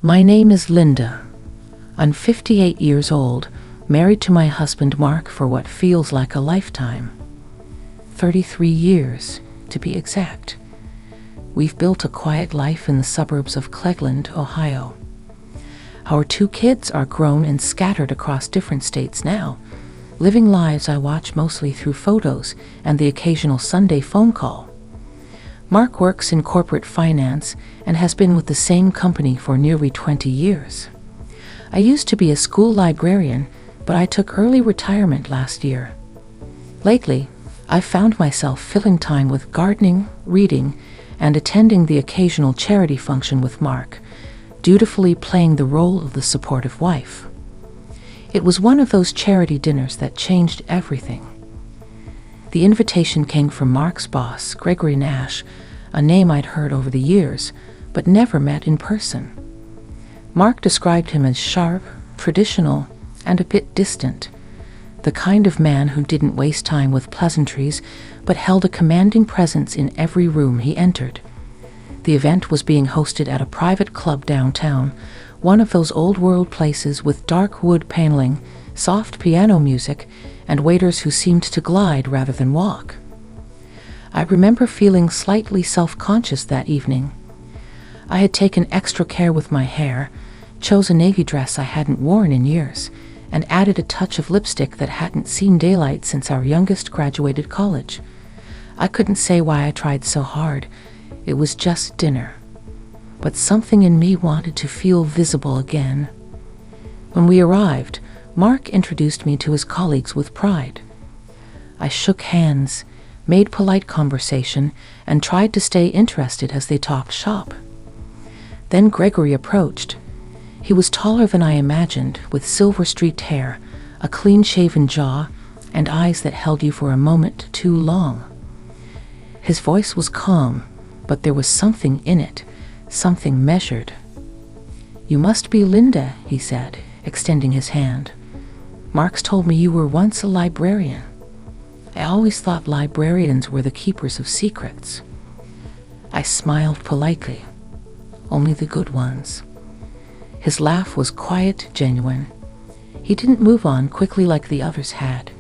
My name is Linda. I'm 58 years old, married to my husband Mark for what feels like a lifetime. 33 years, to be exact. We've built a quiet life in the suburbs of Cleveland, Ohio. Our 2 kids are grown and scattered across different states now, living lives I watch mostly through photos and the occasional Sunday phone call. Mark works in corporate finance and has been with the same company for nearly 20 years. I used to be a school librarian, but I took early retirement last year. Lately, I've found myself filling time with gardening, reading, and attending the occasional charity function with Mark, dutifully playing the role of the supportive wife. It was one of those charity dinners that changed everything. The invitation came from Mark's boss, Gregory Nash, a name I'd heard over the years, but never met in person. Mark described him as sharp, traditional, and a bit distant, the kind of man who didn't waste time with pleasantries, but held a commanding presence in every room he entered. The event was being hosted at a private club downtown, one of those old-world places with dark wood paneling, soft piano music, and waiters who seemed to glide rather than walk. I remember feeling slightly self-conscious that evening. I had taken extra care with my hair, chose a navy dress I hadn't worn in years, and added a touch of lipstick that hadn't seen daylight since our youngest graduated college. I couldn't say why I tried so hard. It was just dinner. But something in me wanted to feel visible again. When we arrived, Mark introduced me to his colleagues with pride. I shook hands, made polite conversation, and tried to stay interested as they talked shop. Then Gregory approached. He was taller than I imagined, with silver-streaked hair, a clean-shaven jaw, and eyes that held you for a moment too long. His voice was calm, but there was something in it, something measured. "You must be Linda," he said, extending his hand. "Mark's told me you were once a librarian. I always thought librarians were the keepers of secrets." I smiled politely. "Only the good ones." His laugh was quiet, genuine. He didn't move on quickly like the others had.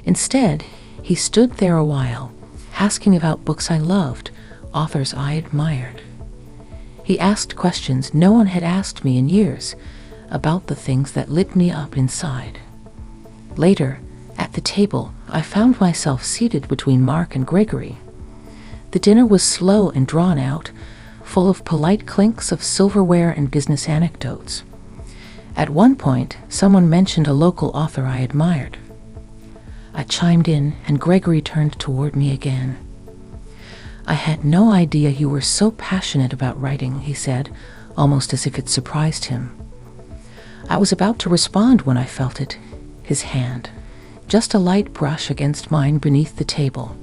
Instead, he stood there a while, asking about books I loved, authors I admired. He asked questions no one had asked me in years, about the things that lit me up inside. Later, at the table, I found myself seated between Mark and Gregory. The dinner was slow and drawn out, full of polite clinks of silverware and business anecdotes. At one point, someone mentioned a local author I admired. I chimed in, and Gregory turned toward me again. "I had no idea you were so passionate about writing," he said, almost as if it surprised him. I was about to respond when I felt it, his hand, just a light brush against mine beneath the table.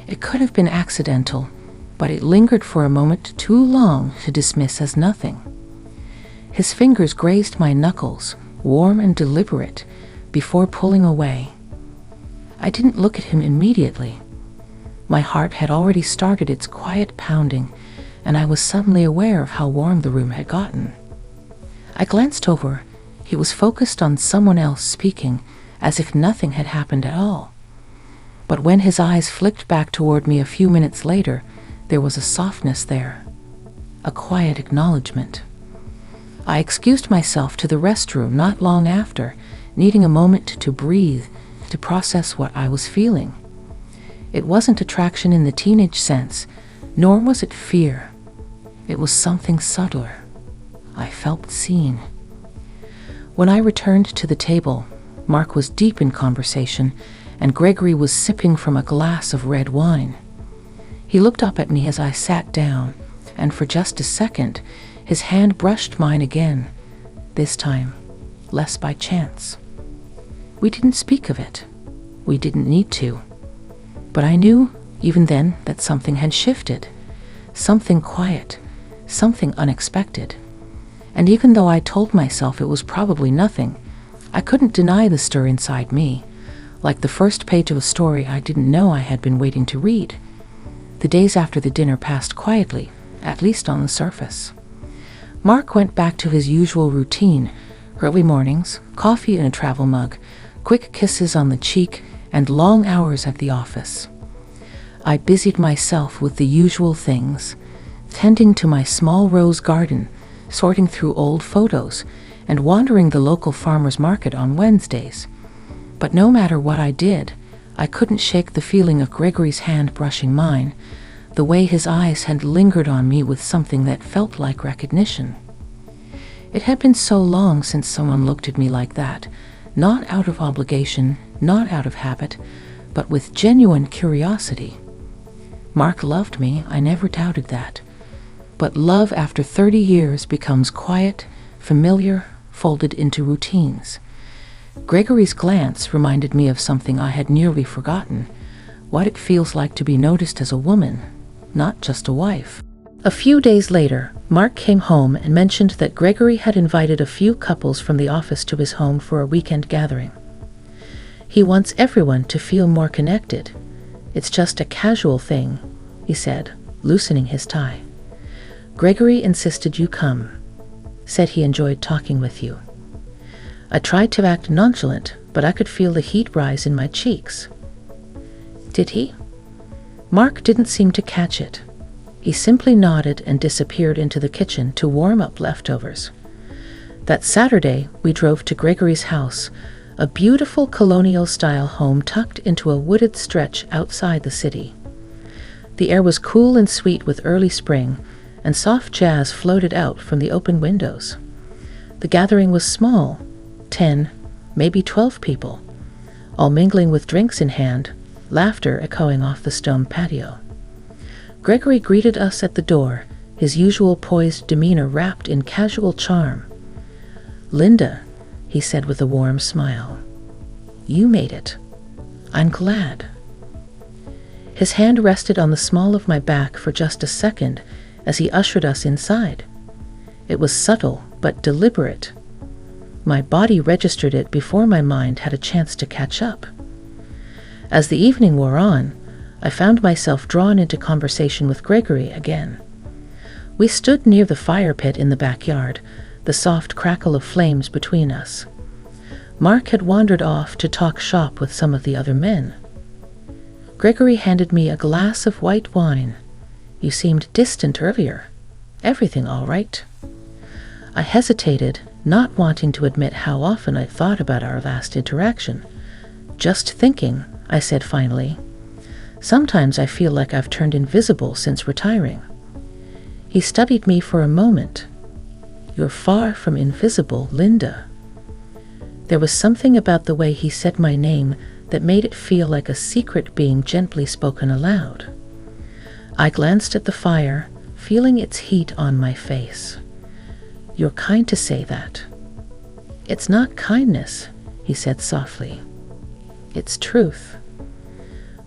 It could have been accidental, but it lingered for a moment too long to dismiss as nothing. His fingers grazed my knuckles, warm and deliberate, before pulling away. I didn't look at him immediately. My heart had already started its quiet pounding, and I was suddenly aware of how warm the room had gotten. I glanced over. He was focused on someone else speaking, as if nothing had happened at all. But when his eyes flicked back toward me a few minutes later, there was a softness there, a quiet acknowledgement. I excused myself to the restroom not long after, needing a moment to breathe, to process what I was feeling. It wasn't attraction in the teenage sense, nor was it fear. It was something subtler. I felt seen. When I returned to the table, Mark was deep in conversation, and Gregory was sipping from a glass of red wine. He looked up at me as I sat down, and for just a second, his hand brushed mine again, this time, less by chance. We didn't speak of it. We didn't need to. But I knew, even then, that something had shifted. Something quiet, something unexpected. And even though I told myself it was probably nothing, I couldn't deny the stir inside me, like the first page of a story I didn't know I had been waiting to read. The days after the dinner passed quietly, at least on the surface. Mark went back to his usual routine: early mornings, coffee in a travel mug, quick kisses on the cheek, and long hours at the office. I busied myself with the usual things: tending to my small rose garden, sorting through old photos, and wandering the local farmers market on Wednesdays. But no matter what I did, I couldn't shake the feeling of Gregory's hand brushing mine, the way his eyes had lingered on me with something that felt like recognition. It had been so long since someone looked at me like that, not out of obligation, not out of habit, but with genuine curiosity. Mark loved me, I never doubted that. But love after 30 years becomes quiet, familiar, folded into routines. Gregory's glance reminded me of something I had nearly forgotten: what it feels like to be noticed as a woman, not just a wife. A few days later, Mark came home and mentioned that Gregory had invited a few couples from the office to his home for a weekend gathering. He wants everyone to feel more connected. It's just a casual thing, he said, loosening his tie. Gregory insisted you come. Said he enjoyed talking with you. I tried to act nonchalant, but I could feel the heat rise in my cheeks. Did he? Mark didn't seem to catch it. He simply nodded and disappeared into the kitchen to warm up leftovers. That Saturday, we drove to Gregory's house, a beautiful colonial-style home tucked into a wooded stretch outside the city. The air was cool and sweet with early spring, and soft jazz floated out from the open windows. The gathering was small, 10, maybe 12 people, all mingling with drinks in hand, laughter echoing off the stone patio. Gregory greeted us at the door, his usual poised demeanor wrapped in casual charm. "Linda," he said with a warm smile, "you made it. I'm glad." His hand rested on the small of my back for just a second as he ushered us inside. It was subtle but deliberate. My body registered it before my mind had a chance to catch up. As the evening wore on, I found myself drawn into conversation with Gregory again. We stood near the fire pit in the backyard, the soft crackle of flames between us. Mark had wandered off to talk shop with some of the other men. Gregory handed me a glass of white wine. "You seemed distant earlier. Everything all right?" I hesitated, not wanting to admit how often I thought about our last interaction. "Just thinking," I said finally. "Sometimes I feel like I've turned invisible since retiring." He studied me for a moment. "You're far from invisible, Linda." There was something about the way he said my name that made it feel like a secret being gently spoken aloud. I glanced at the fire, feeling its heat on my face. "You're kind to say that." "It's not kindness," he said softly. "It's truth."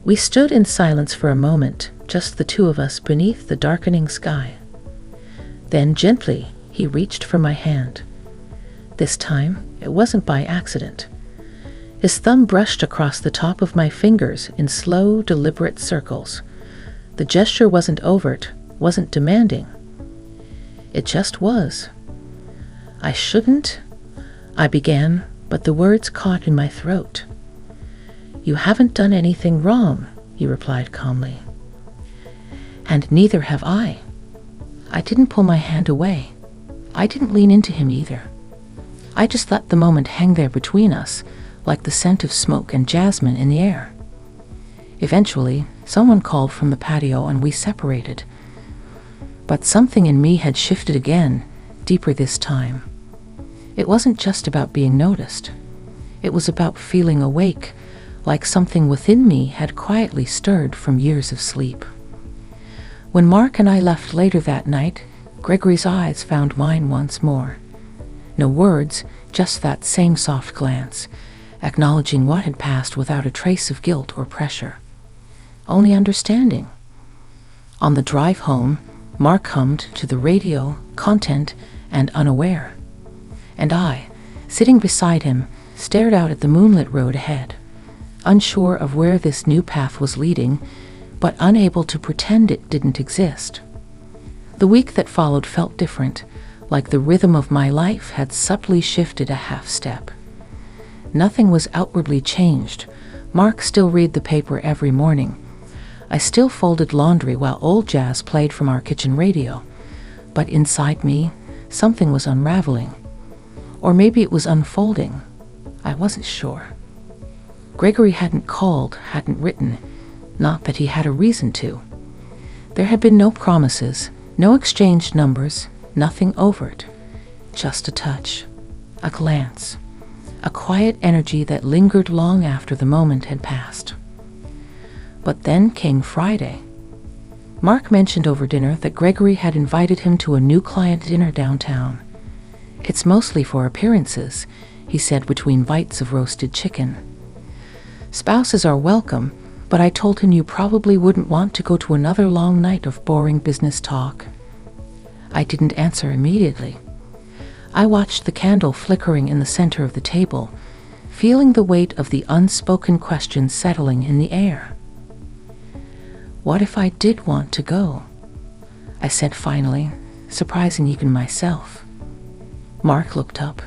We stood in silence for a moment, just the two of us beneath the darkening sky. Then gently, he reached for my hand. This time, it wasn't by accident. His thumb brushed across the top of my fingers in slow, deliberate circles. The gesture wasn't overt, wasn't demanding. It just was. "I shouldn't," I began, but the words caught in my throat. "You haven't done anything wrong," he replied calmly. "And neither have I." I didn't pull my hand away. I didn't lean into him either. I just let the moment hang there between us, like the scent of smoke and jasmine in the air. Eventually, someone called from the patio and we separated. But something in me had shifted again, deeper this time. It wasn't just about being noticed. It was about feeling awake, like something within me had quietly stirred from years of sleep. When Mark and I left later that night, Gregory's eyes found mine once more. No words, just that same soft glance, acknowledging what had passed without a trace of guilt or pressure. Only understanding. On the drive home, Mark hummed to the radio, content, and unaware. And I, sitting beside him, stared out at the moonlit road ahead, unsure of where this new path was leading, but unable to pretend it didn't exist. The week that followed felt different, like the rhythm of my life had subtly shifted a half step. Nothing was outwardly changed. Mark still read the paper every morning. I still folded laundry while old jazz played from our kitchen radio. But inside me, something was unraveling. Or maybe it was unfolding. I wasn't sure. Gregory hadn't called, hadn't written. Not that he had a reason to. There had been no promises, no exchanged numbers, nothing overt. Just a touch, a glance, a quiet energy that lingered long after the moment had passed. But then came Friday. Mark mentioned over dinner that Gregory had invited him to a new client dinner downtown. "It's mostly for appearances," he said between bites of roasted chicken. "Spouses are welcome, but I told him you probably wouldn't want to go to another long night of boring business talk." I didn't answer immediately. I watched the candle flickering in the center of the table, feeling the weight of the unspoken question settling in the air. "What if I did want to go?" I said finally, surprising even myself. Mark looked up.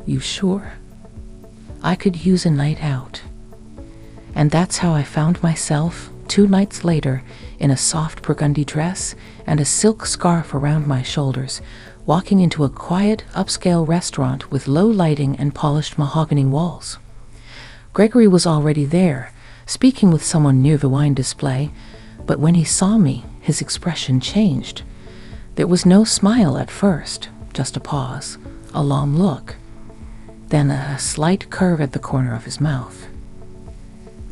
"You sure?" I could use a night out. And that's how I found myself, 2 nights later, in a soft burgundy dress and a silk scarf around my shoulders, walking into a quiet, upscale restaurant with low lighting and polished mahogany walls. Gregory was already there, speaking with someone near the wine display, but when he saw me, his expression changed. There was no smile at first, just a pause, a long look, then a slight curve at the corner of his mouth.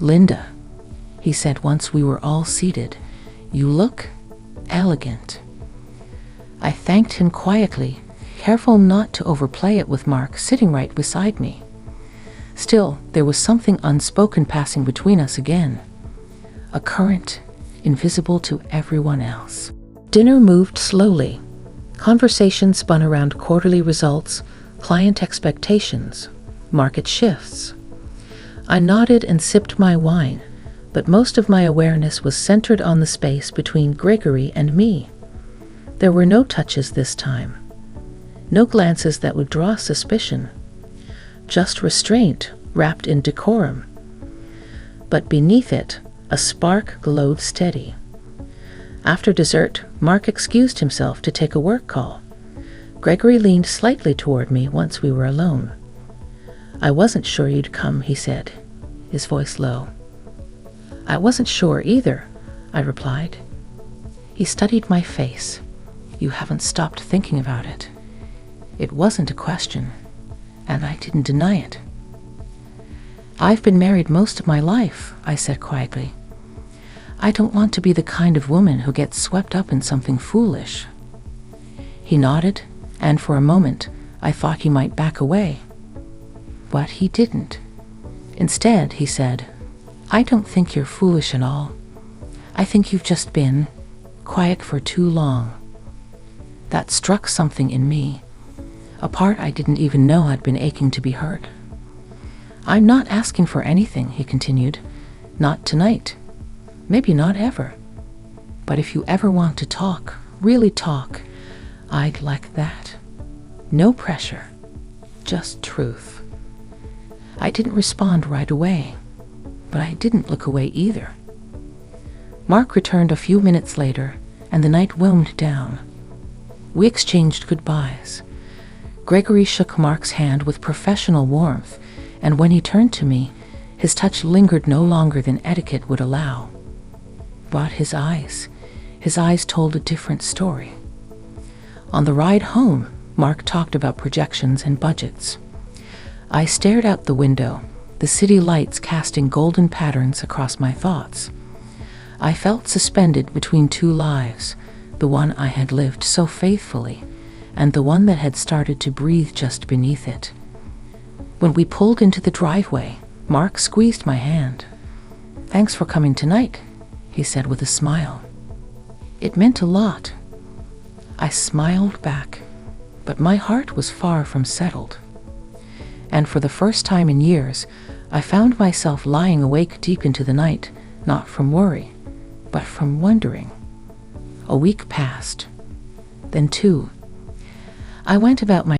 "Linda," he said once we were all seated, "you look elegant." I thanked him quietly, careful not to overplay it with Mark sitting right beside me. Still, there was something unspoken passing between us again. A current, invisible to everyone else. Dinner moved slowly. Conversation spun around quarterly results, client expectations, market shifts. I nodded and sipped my wine, but most of my awareness was centered on the space between Gregory and me. There were no touches this time. No glances that would draw suspicion. Just restraint wrapped in decorum. But beneath it, a spark glowed steady. After dessert, Mark excused himself to take a work call. Gregory leaned slightly toward me once we were alone. "I wasn't sure you'd come," he said, his voice low. "I wasn't sure either," I replied. He studied my face. "You haven't stopped thinking about it." It wasn't a question, and I didn't deny it. "I've been married most of my life," I said quietly. "I don't want to be the kind of woman who gets swept up in something foolish." He nodded, and for a moment, I thought he might back away. But he didn't. Instead, he said, "I don't think you're foolish at all. I think you've just been quiet for too long." That struck something in me, a part I didn't even know had been aching to be heard. "I'm not asking for anything," he continued. "Not tonight. Maybe not ever. But if you ever want to talk, really talk, I'd like that. No pressure, just truth." I didn't respond right away, but I didn't look away either. Mark returned a few minutes later, and the night wound down. We exchanged goodbyes. Gregory shook Mark's hand with professional warmth, and when he turned to me, his touch lingered no longer than etiquette would allow. But his eyes told a different story. On the ride home, Mark talked about projections and budgets. I stared out the window, the city lights casting golden patterns across my thoughts. I felt suspended between 2 lives, the one I had lived so faithfully, and the one that had started to breathe just beneath it. When we pulled into the driveway, Mark squeezed my hand. "Thanks for coming tonight," he said with a smile. It meant a lot. I smiled back, but my heart was far from settled. And for the first time in years, I found myself lying awake deep into the night, not from worry, but from wondering. A week passed, then 2. I went about my